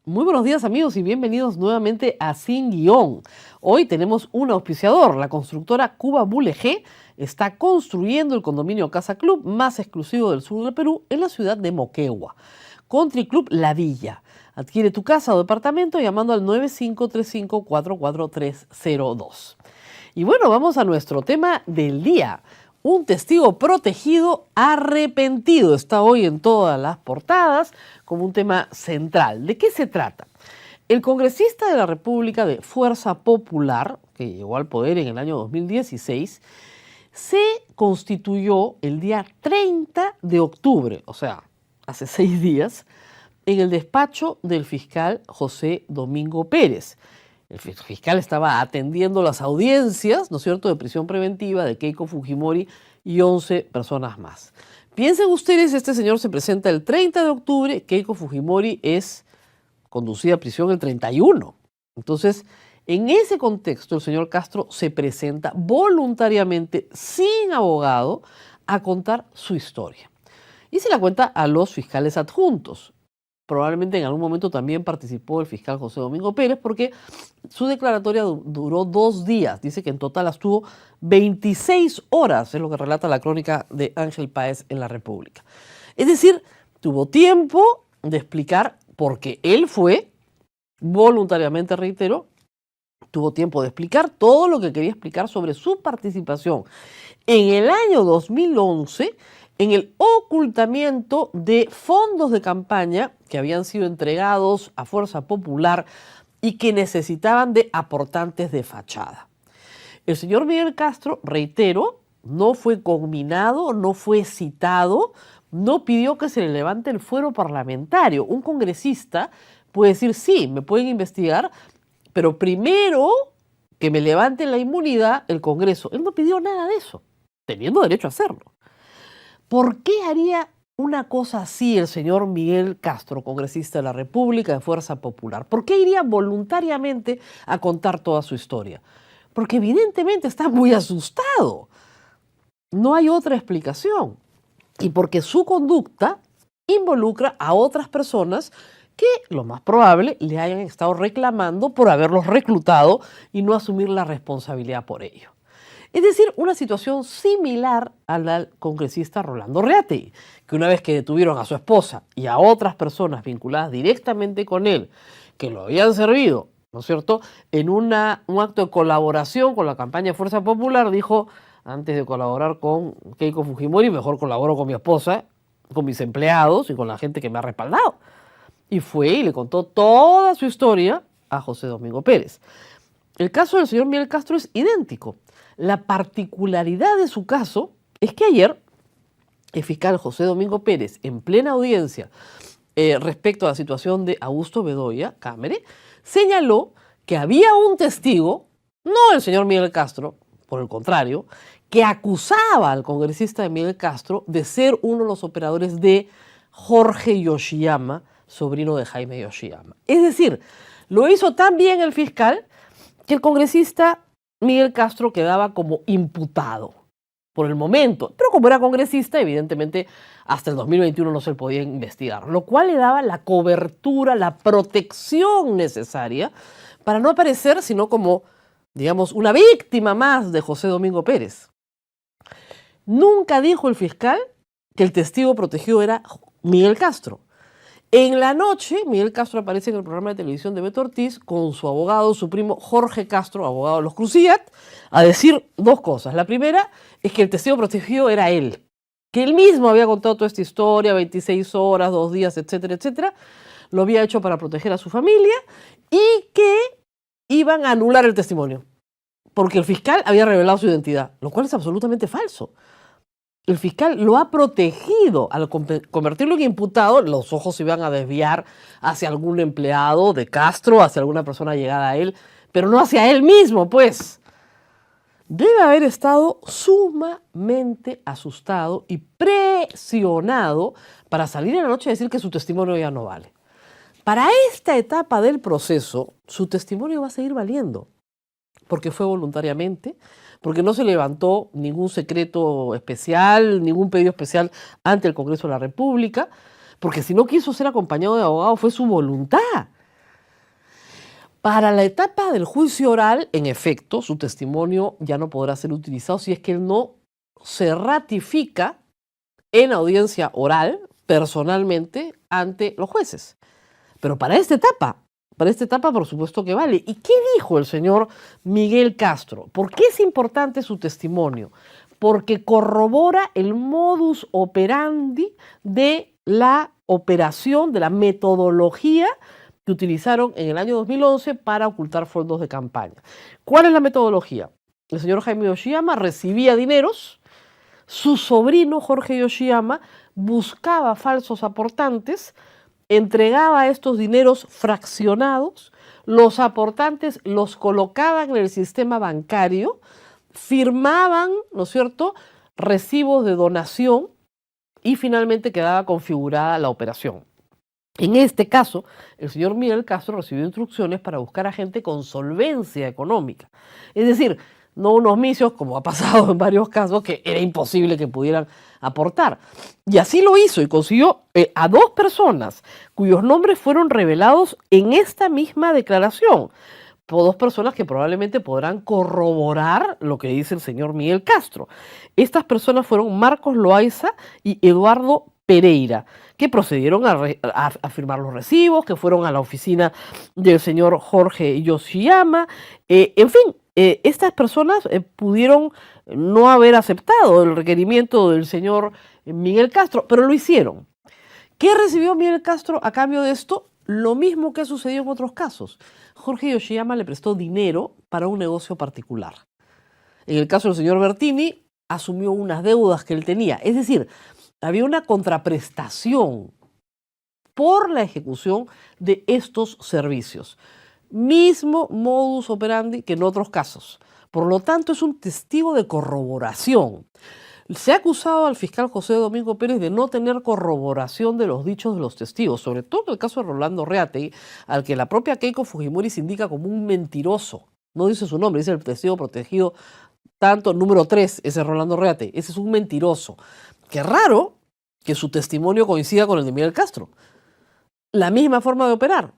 Muy buenos días amigos y bienvenidos nuevamente a Sin Guión. Hoy tenemos un auspiciador, la constructora Cuba Bull G está construyendo el condominio Casa Club más exclusivo del sur del Perú en la ciudad de Moquegua. Country Club La Villa. Adquiere tu casa o departamento llamando al 9535-44302. Y bueno, vamos a nuestro tema del día. Un testigo protegido arrepentido está hoy en todas las portadas como un tema central. ¿De qué se trata? El congresista de la República de Fuerza Popular, que llegó al poder en el año 2016, se constituyó el día 30 de octubre, o sea, hace 6 días, en el despacho del fiscal José Domingo Pérez. El fiscal estaba atendiendo las audiencias, ¿no es cierto?, de prisión preventiva de Keiko Fujimori y 11 personas más. Piensen ustedes, este señor se presenta el 30 de octubre, Keiko Fujimori es conducida a prisión el 31. Entonces, en ese contexto, el señor Castro se presenta voluntariamente, sin abogado, a contar su historia. Y se la cuenta a los fiscales adjuntos. Probablemente en algún momento también participó el fiscal José Domingo Pérez porque su declaratoria duró 2 días. Dice que en total estuvo 26 horas, es lo que relata la crónica de Ángel Páez en La República. Es decir, tuvo tiempo de explicar, porque él fue, voluntariamente reitero, tuvo tiempo de explicar todo lo que quería explicar sobre su participación en el año 2011 en el ocultamiento de fondos de campaña que habían sido entregados a Fuerza Popular y que necesitaban de aportantes de fachada. El señor Miguel Castro, reitero, no fue conminado, no fue citado, no pidió que se le levante el fuero parlamentario. Un congresista puede decir, sí, me pueden investigar, pero primero que me levanten la inmunidad el Congreso. Él no pidió nada de eso, teniendo derecho a hacerlo. ¿Por qué haría una cosa así el señor Miguel Castro, congresista de la República de Fuerza Popular? ¿Por qué iría voluntariamente a contar toda su historia? Porque evidentemente está muy asustado. No hay otra explicación. Y porque su conducta involucra a otras personas que, lo más probable, le hayan estado reclamando por haberlos reclutado y no asumir la responsabilidad por ello. Es decir, una situación similar a la del congresista Rolando Reategui, que una vez que detuvieron a su esposa y a otras personas vinculadas directamente con él, que lo habían servido, ¿no es cierto?, en un acto de colaboración con la campaña de Fuerza Popular, dijo, antes de colaborar con Keiko Fujimori, mejor colaboro con mi esposa, con mis empleados y con la gente que me ha respaldado. Y fue y le contó toda su historia a José Domingo Pérez. El caso del señor Miguel Castro es idéntico. La particularidad de su caso es que ayer el fiscal José Domingo Pérez, en plena audiencia respecto a la situación de Augusto Bedoya Cámara, señaló que había un testigo, no el señor Miguel Castro, por el contrario, que acusaba al congresista de Miguel Castro de ser uno de los operadores de Jorge Yoshiyama, sobrino de Jaime Yoshiyama. Es decir, lo hizo tan bien el fiscal que el congresista Miguel Castro quedaba como imputado por el momento, pero como era congresista, evidentemente hasta el 2021 no se le podía investigar, lo cual le daba la cobertura, la protección necesaria para no aparecer sino como, digamos, una víctima más de José Domingo Pérez. Nunca dijo el fiscal que el testigo protegido era Miguel Castro. En la noche, Miguel Castro aparece en el programa de televisión de Beto Ortiz con su abogado, su primo Jorge Castro, abogado de los Cruciat, a decir 2 cosas. La primera es que el testigo protegido era él, que él mismo había contado toda esta historia, 26 horas, 2 días, etcétera, etcétera. Lo había hecho para proteger a su familia y que iban a anular el testimonio, porque el fiscal había revelado su identidad, lo cual es absolutamente falso. El fiscal lo ha protegido. Al convertirlo en imputado, los ojos se iban a desviar hacia algún empleado de Castro, hacia alguna persona llegada a él, pero no hacia él mismo, pues. Debe haber estado sumamente asustado y presionado para salir en la noche y decir que su testimonio ya no vale. Para esta etapa del proceso, su testimonio va a seguir valiendo, porque fue voluntariamente, porque no se levantó ningún secreto especial, ningún pedido especial ante el Congreso de la República, porque si no quiso ser acompañado de abogado fue su voluntad. Para la etapa del juicio oral, en efecto, su testimonio ya no podrá ser utilizado si es que él no se ratifica en audiencia oral, personalmente, ante los jueces. Pero para esta etapa por supuesto que vale. ¿Y qué dijo el señor Miguel Castro? ¿Por qué es importante su testimonio? Porque corrobora el modus operandi de la operación, de la metodología que utilizaron en el año 2011 para ocultar fondos de campaña. ¿Cuál es la metodología? El señor Jaime Yoshiyama recibía dineros, su sobrino Jorge Yoshiyama buscaba falsos aportantes, entregaba estos dineros fraccionados, los aportantes los colocaban en el sistema bancario, firmaban, ¿no es cierto?, recibos de donación y finalmente quedaba configurada la operación. En este caso, el señor Miguel Castro recibió instrucciones para buscar a gente con solvencia económica. Es decir, no unos misios, como ha pasado en varios casos, que era imposible que pudieran aportar. Y así lo hizo y consiguió a 2 personas cuyos nombres fueron revelados en esta misma declaración. Por 2 personas que probablemente podrán corroborar lo que dice el señor Miguel Castro. Estas personas fueron Marcos Loaiza y Eduardo Pereira, que procedieron a firmar los recibos, que fueron a la oficina del señor Jorge Yoshiyama. En fin, estas personas pudieron no haber aceptado el requerimiento del señor Miguel Castro, pero lo hicieron. ¿Qué recibió Miguel Castro a cambio de esto? Lo mismo que ha sucedido en otros casos. Jorge Yoshiyama le prestó dinero para un negocio particular. En el caso del señor Bertini, asumió unas deudas que él tenía. Es decir, había una contraprestación por la ejecución de estos servicios. Mismo modus operandi que en otros casos. Por lo tanto, es un testigo de corroboración. Se ha acusado al fiscal José Domingo Pérez de no tener corroboración de los dichos de los testigos, sobre todo en el caso de Rolando Reategui, al que la propia Keiko Fujimori se indica como un mentiroso. No dice su nombre, dice el testigo protegido, tanto número 3, ese es Rolando Reategui. Ese es un mentiroso. Qué raro que su testimonio coincida con el de Miguel Castro. La misma forma de operar.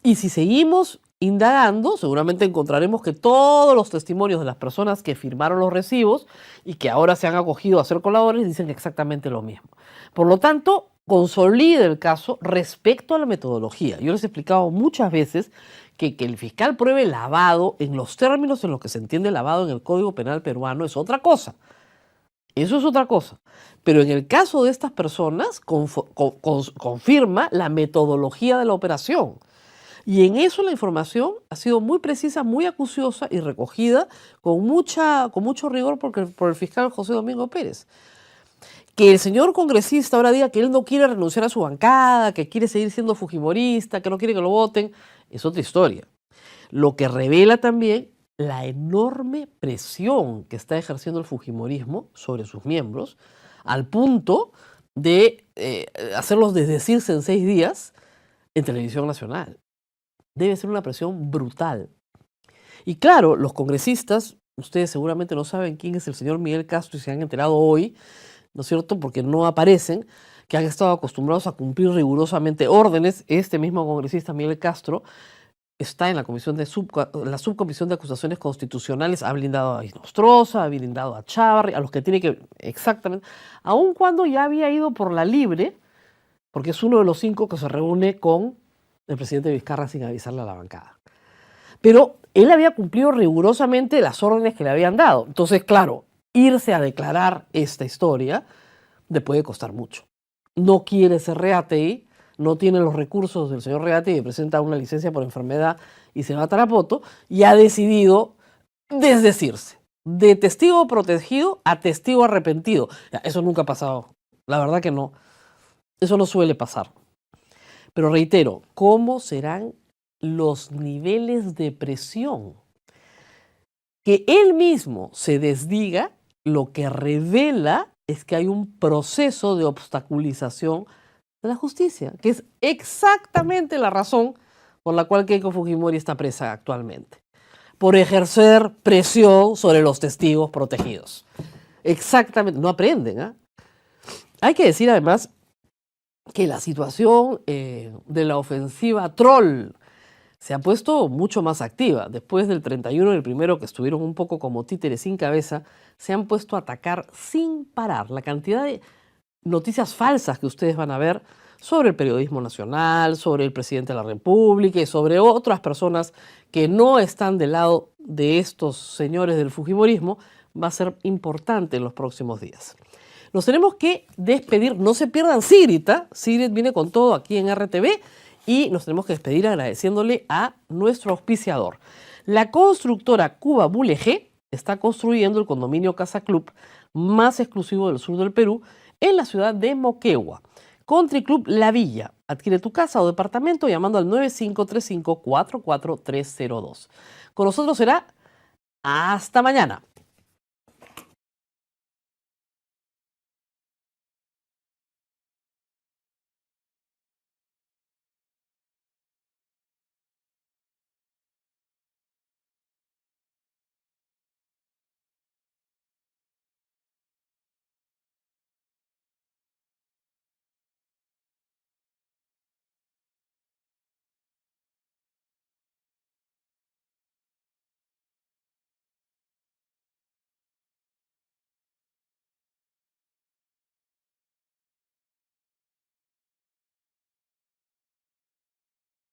Y si seguimos indagando, seguramente encontraremos que todos los testimonios de las personas que firmaron los recibos y que ahora se han acogido a ser coladores dicen exactamente lo mismo. Por lo tanto, consolida el caso respecto a la metodología. Yo les he explicado muchas veces que el fiscal pruebe lavado en los términos en los que se entiende lavado en el Código Penal peruano es otra cosa. Eso es otra cosa. Pero en el caso de estas personas confirma la metodología de la operación. Y en eso la información ha sido muy precisa, muy acuciosa y recogida con mucho rigor por el fiscal José Domingo Pérez. Que el señor congresista ahora diga que él no quiere renunciar a su bancada, que quiere seguir siendo fujimorista, que no quiere que lo voten, es otra historia. Lo que revela también la enorme presión que está ejerciendo el fujimorismo sobre sus miembros, al punto de hacerlos desdecirse en 6 días en televisión nacional. Debe ser una presión brutal. Y claro, los congresistas, ustedes seguramente no saben quién es el señor Miguel Castro y se han enterado hoy, ¿no es cierto?, porque no aparecen, que han estado acostumbrados a cumplir rigurosamente órdenes. Este mismo congresista Miguel Castro está en la la subcomisión de acusaciones constitucionales, ha blindado a Nostroza, ha blindado a Chávarri, a los que tiene que, exactamente, aun cuando ya había ido por la libre, porque es uno de los 5 que se reúne con el presidente Vizcarra sin avisarle a la bancada. Pero él había cumplido rigurosamente las órdenes que le habían dado. Entonces, claro, irse a declarar esta historia le puede costar mucho. No quiere ser Reategui, no tiene los recursos del señor Reategui, presenta una licencia por enfermedad y se va a Tarapoto, y ha decidido desdecirse. De testigo protegido a testigo arrepentido. Eso nunca ha pasado. La verdad que no. Eso no suele pasar. Pero reitero, ¿cómo serán los niveles de presión? Que él mismo se desdiga, lo que revela es que hay un proceso de obstaculización de la justicia, que es exactamente la razón por la cual Keiko Fujimori está presa actualmente. Por ejercer presión sobre los testigos protegidos. Exactamente, no aprenden, ¿eh? Hay que decir además que la situación de la ofensiva troll se ha puesto mucho más activa. Después del 31 y el primero, que estuvieron un poco como títeres sin cabeza, se han puesto a atacar sin parar. La cantidad de noticias falsas que ustedes van a ver sobre el periodismo nacional, sobre el presidente de la República y sobre otras personas que no están del lado de estos señores del fujimorismo, va a ser importante en los próximos días. Nos tenemos que despedir, no se pierdan Sigrid, Sigrid viene con todo aquí en RTV y nos tenemos que despedir agradeciéndole a nuestro auspiciador. La constructora Cuba Mulegé está construyendo el condominio Casa Club más exclusivo del sur del Perú en la ciudad de Moquegua. Country Club La Villa. Adquiere tu casa o departamento llamando al 9535-44302. Con nosotros será hasta mañana.